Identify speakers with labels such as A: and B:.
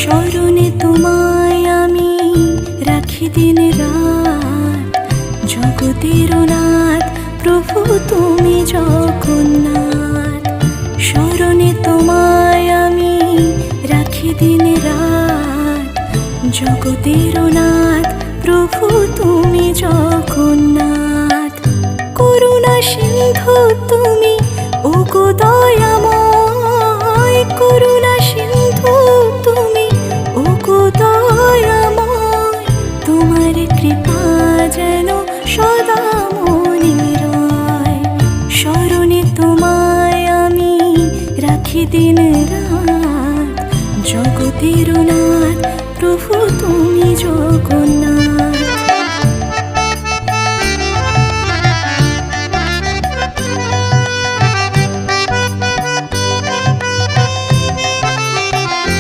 A: স্মরণে তোমায় আমি রাখি দিন রাত, জগতের নাথ প্রভু তুমি জগন্নাথ। স্মরণে তোমায় আমি রাখি দিন রাত, জগতের নাথ প্রভু তুমি জগন্নাথ। করুণা সিন্ধু তুমি ওগো দয়াময়, করুণা সিন্ধু তুমি ওগো দয়াময়। তোমার কৃপা যেন সদা মনে রয়। স্মরণে তোমায় আমি রাখি দিন রাত, জগতের নাথ প্রভু তুমি জগন্নাথ।